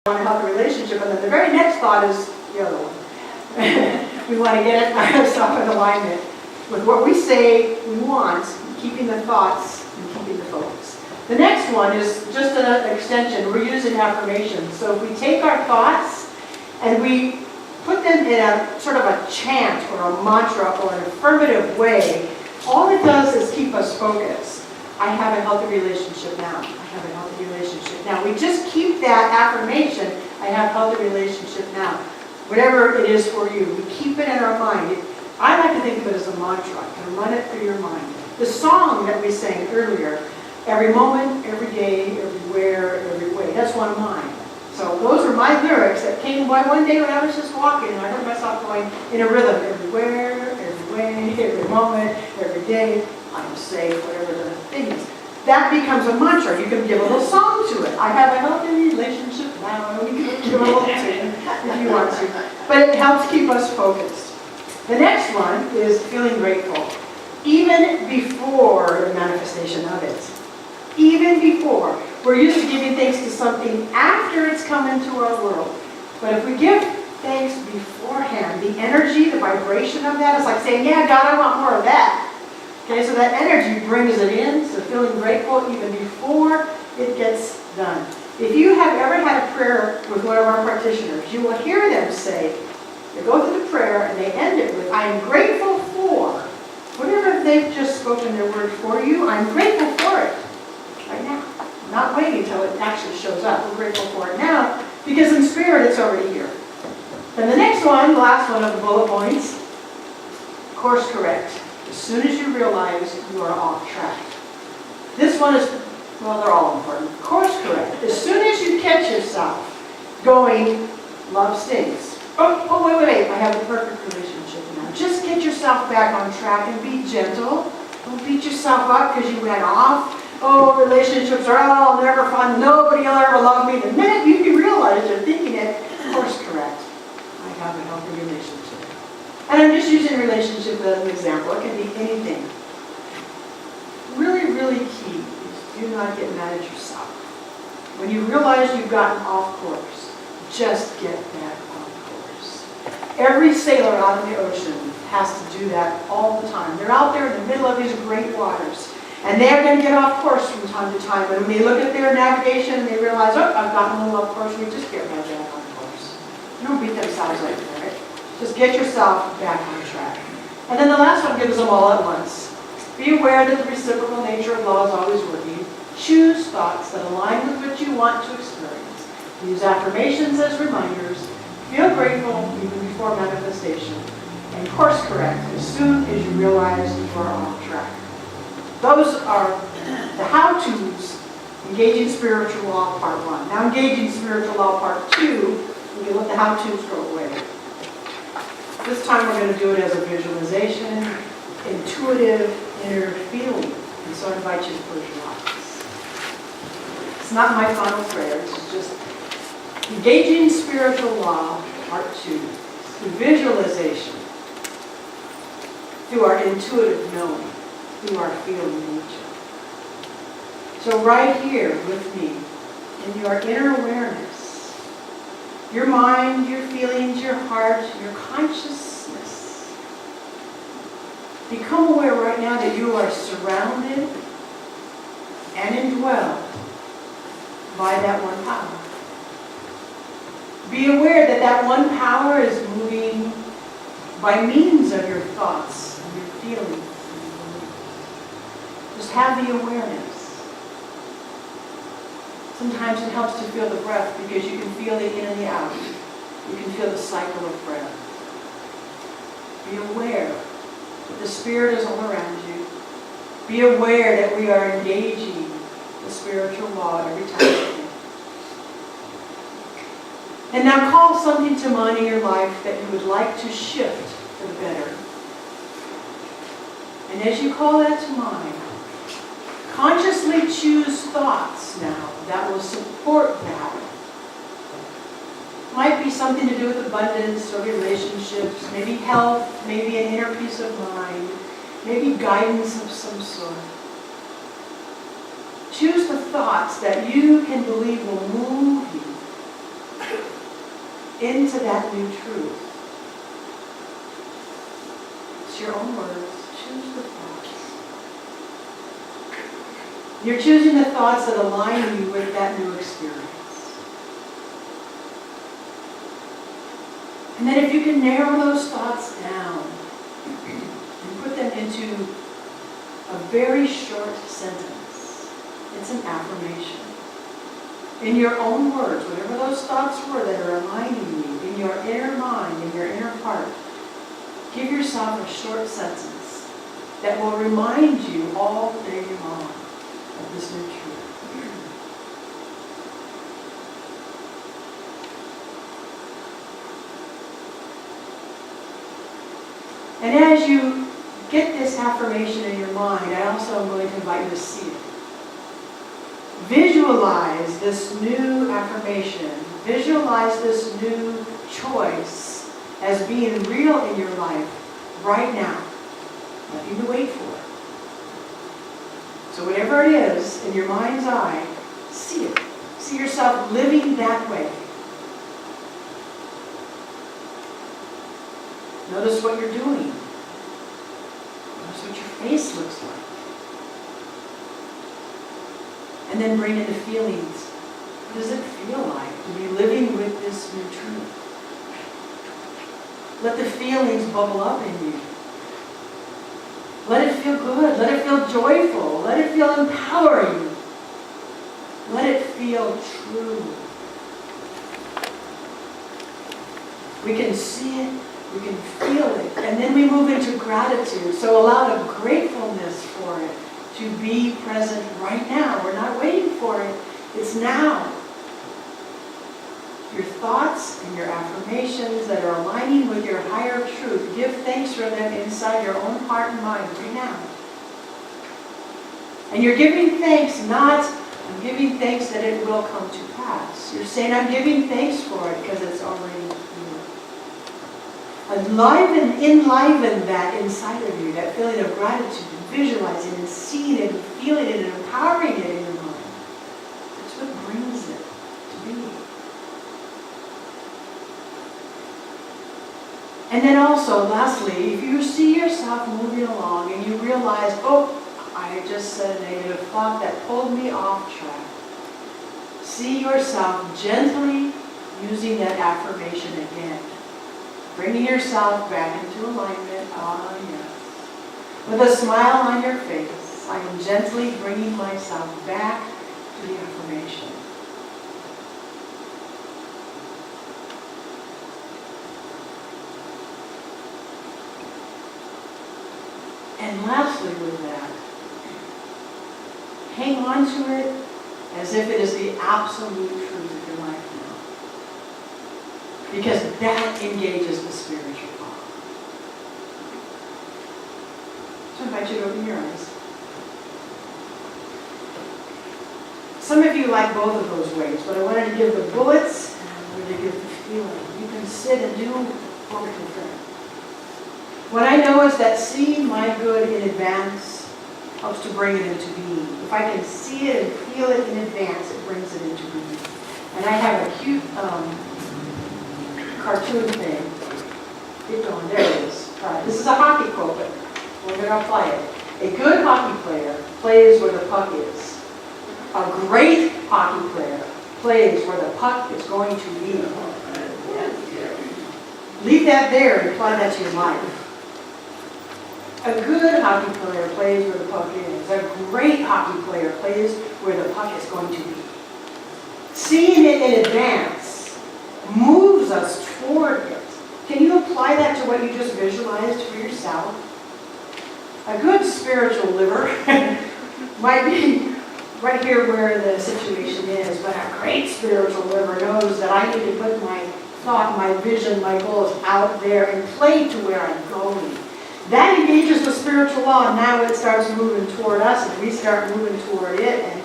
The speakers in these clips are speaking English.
want a healthy relationship, and then the very next thought is the other one. We want to get ourselves in alignment with what we say we want, keeping the thoughts and keeping the focus. The next one is just an extension. We're using affirmations. So if we take our thoughts and we put them in a sort of a chant or a mantra or an affirmative way, all it does is keep us focused. I have a healthy relationship now. I have a healthy relationship now. We just keep that affirmation, I have a healthy relationship now. Whatever it is for you, we keep it in our mind. I like to think of it as a mantra. And run it through your mind. The song that we sang earlier, every moment, every day, everywhere, every way, that's one of mine. So those are my lyrics that came by one day when I was just walking, and I heard myself going in a rhythm, everywhere, every way, every moment, every day. I'm safe, whatever the thing is. That becomes a mantra. You can give a little song to it. I have a healthy relationship now. You can give a little tune if you want to. But it helps keep us focused. The next one is feeling grateful. Even before the manifestation of it. Even before. We're used to giving thanks to something after it's come into our world. But if we give thanks beforehand, the energy, the vibration of that is like saying, yeah, God, I want more of that. Okay, so that energy brings it in, so feeling grateful even before it gets done. If you have ever had a prayer with one of our practitioners, you will hear them say, they go through the prayer and they end it with, I am grateful for, whatever they've just spoken their word for you, I'm grateful for it right now. I'm not waiting until it actually shows up. We're grateful for it now because in spirit it's already here. And the next one, the last one of the bullet points, course correct. As soon as you realize you are off track. This one is, well, they're all important. Course correct. As soon as you catch yourself going, love stinks. Oh, wait, I have a perfect relationship now. Just get yourself back on track and be gentle. Don't beat yourself up because you went off. Oh, relationships are all never fun. Nobody will ever love me. The minute you realize you're thinking it, course correct. I have a healthy relationship. And I'm just using relationship as an example. It can be anything. Really, really key is do not get mad at yourself. When you realize you've gotten off course, just get back on course. Every sailor out in the ocean has to do that all the time. They're out there in the middle of these great waters. And they're going to get off course from time to time. And when they look at their navigation and they realize, oh, I've gotten a little off course, we just get right back on course. You don't beat themselves like that, right? Just get yourself back on track. And then the last one gives them all at once. Be aware that the reciprocal nature of law is always working. Choose thoughts that align with what you want to experience. Use affirmations as reminders. Feel grateful even before manifestation. And course correct as soon as you realize you are off track. Those are the how-tos, engaging spiritual law part 1. Now engaging spiritual law part 2, we can let the how-tos go away. This time we're going to do it as a visualization, intuitive inner feeling. And so I invite you to close your eyes. It's not my final prayer, it's just engaging spiritual law, part 2. Through visualization, through our intuitive knowing, through our feeling nature. So right here with me, in your inner awareness, your mind, your feelings, your heart, your consciousness. Become aware right now that you are surrounded and indwelled by that one power. Be aware that that one power is moving by means of your thoughts and your feelings. Just have the awareness. Sometimes it helps to feel the breath because you can feel the in and the out. You can feel the cycle of breath. Be aware that the Spirit is all around you. Be aware that we are engaging the spiritual law every time. And now call something to mind in your life that you would like to shift for the better. And as you call that to mind, consciously choose thoughts now that will support that. Might be something to do with abundance or relationships, maybe health, maybe an inner peace of mind, maybe guidance of some sort. Choose the thoughts that you can believe will move you into that new truth. It's your own words. Choose the thoughts. You're choosing the thoughts that align you with that new experience. And then if you can narrow those thoughts down and put them into a very short sentence, it's an affirmation. In your own words, whatever those thoughts were that are aligning you, in your inner mind, in your inner heart, give yourself a short sentence that will remind you all day long of this new truth. And as you get this affirmation in your mind, I also am going to invite you to see it. Visualize this new affirmation. Visualize this new choice as being real in your life right now. Nothing to wait for. So whatever it is in your mind's eye, see it. See yourself living that way. Notice what you're doing. Notice what your face looks like. And then bring in the feelings. What does it feel like to be living with this new truth? Let the feelings bubble up in you. Let it feel good. Let it feel joyful. Let it feel empowering. Let it feel true. We can see it. We can feel it. And then we move into gratitude. So allow a gratefulness for it to be present right now. We're not waiting for it. It's now. Your thoughts and your affirmations that are aligning with your higher truth, give thanks for them inside your own heart and mind right now. And you're giving thanks not, I'm giving thanks that it will come to pass. You're saying, I'm giving thanks for it because it's already here. Enliven that inside of you, that feeling of gratitude, and visualizing and seeing it and feeling it and empowering it in your mind. That's what brings it to be. And then also, lastly, if you see yourself moving along and you realize, oh, I just said a negative thought that pulled me off track. See yourself gently using that affirmation again. Bringing yourself back into alignment. Ah, yes. With a smile on your face, I am gently bringing myself back to the affirmation. And lastly with that, hang on to it as if it is the absolute truth of your life now. Because that engages the spiritual power. So I invite you to open your eyes. Some of you like both of those ways, but I wanted to give the bullets and I wanted to give the feeling. You can sit and do what we prefer. What I know is that seeing my good in advance helps to bring it into being. If I can see it and feel it in advance, it brings it into being. And I have a cute cartoon thing. Keep going. There it is. This is a hockey quote, but we're going to apply it. A good hockey player plays where the puck is. A great hockey player plays where the puck is going to be. Leave that there and apply that to your life. A good hockey player plays where the puck is. A great hockey player plays where the puck is going to be. Seeing it in advance moves us toward it. Can you apply that to what you just visualized for yourself? A good spiritual liver might be right here where the situation is, but a great spiritual liver knows that I need to put my thought, my vision, my goals out there and play to where I'm going. That engages the spiritual law, and now it starts moving toward us, and we start moving toward it, and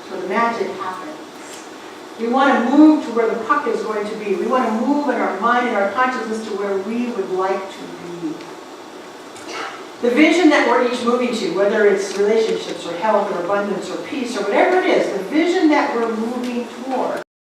so the magic happens. We want to move to where the puck is going to be. We want to move in our mind and our consciousness to where we would like to be. The vision that we're each moving to, whether it's relationships or health or abundance or peace or whatever it is, the vision that we're moving toward